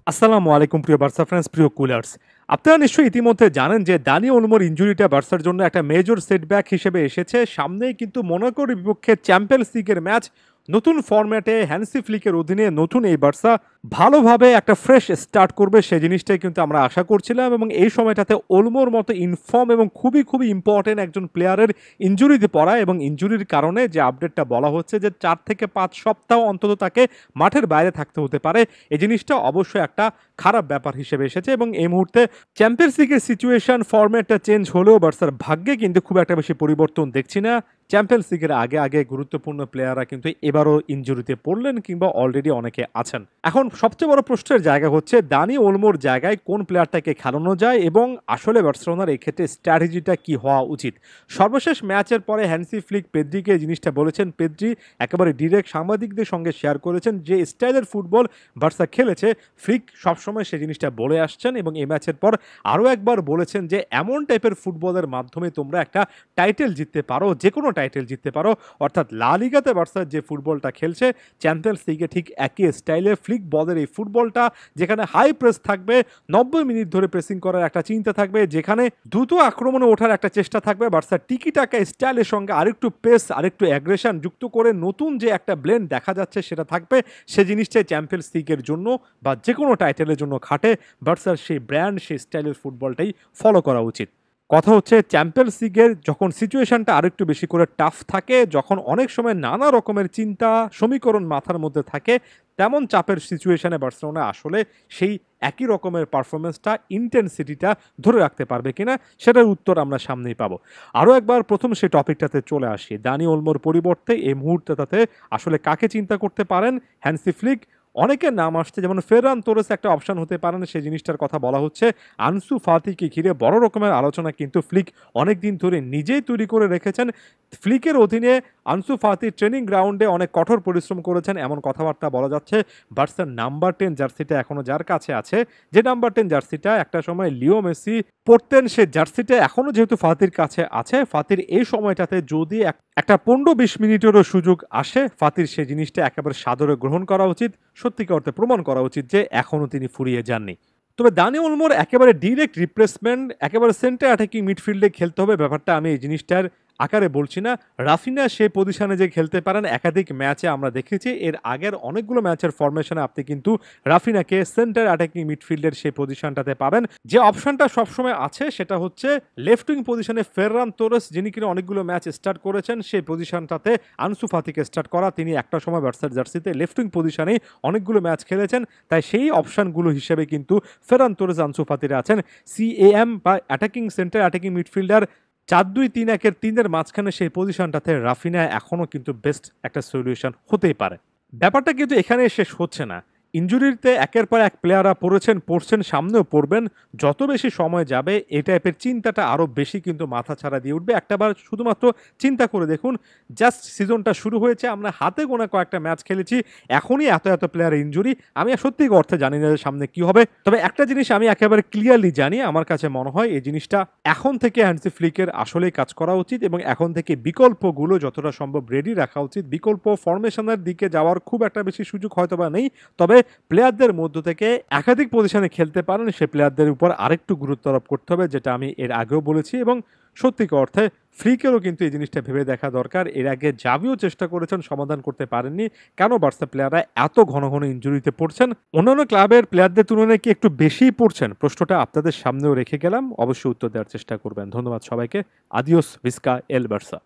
আসসালামু আলাইকুম প্রিয় বার্সা ফ্যান্স, প্রিয় কুলার্স। আপনারা নিশ্চয়ই ইতিমধ্যে জানেন যে দানি ওলমোর ইনজুরিটা বার্সার জন্য একটা মেজর সেটব্যাক হিসেবে এসেছে। সামনেই কিন্তু মোনাকোর বিপক্ষে চ্যাম্পিয়ন্স লিগের ম্যাচ। নতুন ফরম্যাটে হ্যান্সি ফ্লিকের অধীনে নতুন এই বার্সা ভালোভাবে একটা ফ্রেশ স্টার্ট করবে, সেই জিনিসটাই কিন্তু আমরা আশা করছিলাম। এবং এই সময়টাতে ওলমোর মতো ইনফর্ম এবং খুবই খুবই ইম্পর্টেন্ট একজন প্লেয়ারের ইনজুরিতে পড়া এবং ইনজুরির কারণে যে আপডেটটা বলা হচ্ছে যে 4 থেকে 5 সপ্তাহ অন্তত তাকে মাঠের বাইরে থাকতে হতে পারে, এই জিনিসটা অবশ্যই একটা খারাপ ব্যাপার হিসেবে এসেছে। এবং এই মুহূর্তে চ্যাম্পিয়ন্স লিগের সিচুয়েশন ফরম্যাটটা চেঞ্জ হলেও বার্সার ভাগ্যে কিন্তু খুব একটা বেশি পরিবর্তন দেখছি না। চ্যাম্পিয়ন্স লিগের আগে আগে গুরুত্বপূর্ণ প্লেয়াররা কিন্তু এবারও ইনজুরিতে পড়লেন কিংবা অলরেডি অনেকে আছেন। এখন সবচেয়ে বড় প্রশ্নের জায়গা হচ্ছে দানি ওলমোর জায়গায় কোন প্লেয়ারটাকে খেলানো যায় এবং আসলে বার্সেলোনার এই ক্ষেত্রে স্ট্র্যাটেজিটা কি হওয়া উচিত। সর্বশেষ ম্যাচের পরে হ্যান্সি ফ্লিক পেদ্রিকে এই জিনিসটা বলেছেন। পেদ্রি একেবারে ডিরেক্ট সাংবাদিকদের সঙ্গে শেয়ার করেছেন যে স্টাইলের ফুটবল বার্সা খেলেছে, ফ্লিক সবসময় সেই জিনিসটা বলে আসছেন এবং এই ম্যাচের পর আরও একবার বলেছেন যে এমন টাইপের ফুটবলের মাধ্যমে তোমরা একটা টাইটেল জিততে পারো, যে কোনো টাইটেল জিততে পারো। অর্থাৎ লা লিগাতে বার্সার যে ফুটবলটা খেলছে চ্যাম্পিয়ন্স লিগে ঠিক একই স্টাইলে ফ্লিক বলের এই ফুটবলটা, যেখানে হাই প্রেস থাকবে, 90 মিনিট ধরে প্রেসিং করার একটা চিন্তা থাকবে, যেখানে দ্রুত আক্রমণে ওঠার একটা চেষ্টা থাকবে, বার্সার টিকি টাকা স্টাইলের সঙ্গে আরেকটু পেস আরেকটু অ্যাগ্রেশন যুক্ত করে নতুন যে একটা ব্লেন্ড দেখা যাচ্ছে সেটা থাকবে। সে জিনিসটাই চ্যাম্পিয়ন্স লিগের জন্য বা যে কোনো টাইটেলের জন্য খাটে। বার্সার সেই ব্র্যান্ড সেই স্টাইলের ফুটবলটাই ফলো করা উচিত। কথা হচ্ছে চ্যাম্পিয়ন্স লিগের যখন সিচুয়েশনটা আরেকটু বেশি করে টাফ থাকে, যখন অনেক সময় নানা রকমের চিন্তা সমীকরণ মাথার মধ্যে থাকে, তেমন চাপের সিচুয়েশনে বার্সেলোনা আসলে সেই একই রকমের পারফরমেন্সটা ইন্টেন্সিটিটা ধরে রাখতে পারবে কিনা সেটার উত্তর আমরা সামনেই পাবো। আরও একবার প্রথম সেই টপিকটাতে চলে আসি। দানি ওলমোর পরিবর্তে এই মুহূর্তে তাতে আসলে কাকে চিন্তা করতে পারেন হ্যান্সি ফ্লিক? অনেকের নাম আসছে, যেমন ফেররান তোরেস একটা অপশন হতে পারেন, সেই জিনিসটার কথা বলা হচ্ছে। আনসু ফাতিকে ঘিরে বড় রকমের আলোচনা কিন্তু ফ্লিক অনেক দিন ধরে নিজেই তৈরি করে রেখেছেন। ফ্লিকের অধীনে আনসু ফাতি ট্রেনিং গ্রাউন্ডে অনেক কঠোর পরিশ্রম করেছেন, এমন কথাবার্তা বলা যাচ্ছে। বার্সার নাম্বার 10 জার্সিটা এখনও যার কাছে আছে, যে নাম্বার 10 জার্সিটা একটা সময় লিও মেসি পড়তেন, সে জার্সিটা এখনও যেহেতু ফাতির কাছে আছে, ফাতির এই সময়টাতে যদি একটা 15-20 মিনিটেরও সুযোগ আসে, ফাতির সেই জিনিসটা একেবারে সাদরে গ্রহণ করা উচিত। সত্যিকার অর্থে প্রমাণ করা উচিত যে এখনও তিনি ফুরিয়ে যাননি। তবে দানি ওলমোর একেবারে ডিরেক্ট রিপ্লেসমেন্ট একেবারে সেন্টার অ্যাটাকিং মিডফিল্ডে খেলতে হবে, ব্যাপারটা আমি এই জিনিসটার আকারে বলছি না। রাফিনা সেই পজিশনে যে খেলতে পারেন, একাধিক ম্যাচে আমরা দেখেছি, এর আগের অনেকগুলো ম্যাচের ফরমেশনে আপনি কিন্তু রাফিনাকে সেন্টার অ্যাটাকিং মিডফিল্ডের সেই পজিশনটাতে পাবেন। যে অপশনটা সবসময় আছে সেটা হচ্ছে লেফট উইং পজিশনে ফেররান তোরেস, যিনি কিনা অনেকগুলো ম্যাচ স্টার্ট করেছেন, সেই পজিশনটাতে আনসু ফাতিকে স্টার্ট করা। তিনি একটা সময় বার্সার জার্সিতে লেফট উইং পজিশনেই অনেকগুলো ম্যাচ খেলেছেন, তাই সেই অপশনগুলো হিসেবে কিন্তু ফেররান তোরেস আনসু ফাতিরা আছেন। সিএএম বা অ্যাটাকিং সেন্টার অ্যাটাকিং মিডফিল্ডার 4-2-3-1-এর 3-এর মাঝখানে সেই পজিশনটাতে রাফিনা এখনও কিন্তু বেস্ট একটা সলিউশন হতেই পারে। ব্যাপারটা কিন্তু এখানে শেষ হচ্ছে না। ইনজুরিতে একের পর এক প্লেয়াররা পড়ছেন, সামনেও পড়বেন। যত বেশি সময় যাবে এই টাইপের চিন্তাটা আরও বেশি কিন্তু মাথা ছাড়া দিয়ে উঠবে। একটাবার শুধুমাত্র চিন্তা করে দেখুন, জাস্ট সিজনটা শুরু হয়েছে, আমরা হাতে গোনা কয়েকটা ম্যাচ খেলেছি, এখনই এত এত প্লেয়ার ইনজুরি। আমি সত্যি অর্থে জানি না যে সামনে কি হবে, তবে একটা জিনিস আমি একেবারে ক্লিয়ারলি জানি, আমার কাছে মনে হয় এই জিনিসটা এখন থেকে হ্যান্সি ফ্লিকের আসলেই কাজ করা উচিত এবং এখন থেকে বিকল্পগুলো যতটা সম্ভব রেডি রাখা উচিত। বিকল্প ফরমেশনের দিকে যাওয়ার খুব একটা বেশি সুযোগ হয়তো বা নেই, তবে প্লেয়ারদের মধ্য থেকে একাধিক পজিশনে খেলতে পারেন সে প্লেয়ারদের উপর আরেকটু গুরুত্ব আরোপ করতে হবে, যেটা আমি এর আগেও বলেছি। এবং সত্যিকার অর্থে ফ্লিকেরও কিন্তু এই জিনিসটা ভেবে দেখা দরকার। এর আগে জাভিও চেষ্টা করেছেন, সমাধান করতে পারেননি। কেন বার্সা প্লেয়াররা এত ঘন ঘন ইনজুরিতে পড়ছেন? অন্যান্য ক্লাবের প্লেয়ারদের তুলনায় কি একটু বেশিই পড়ছেন? প্রশ্নটা আপনাদের সামনেও রেখে গেলাম, অবশ্যই উত্তর দেওয়ার চেষ্টা করবেন। ধন্যবাদ সবাইকে। আদিওস ভিস্কা এল বার্সা।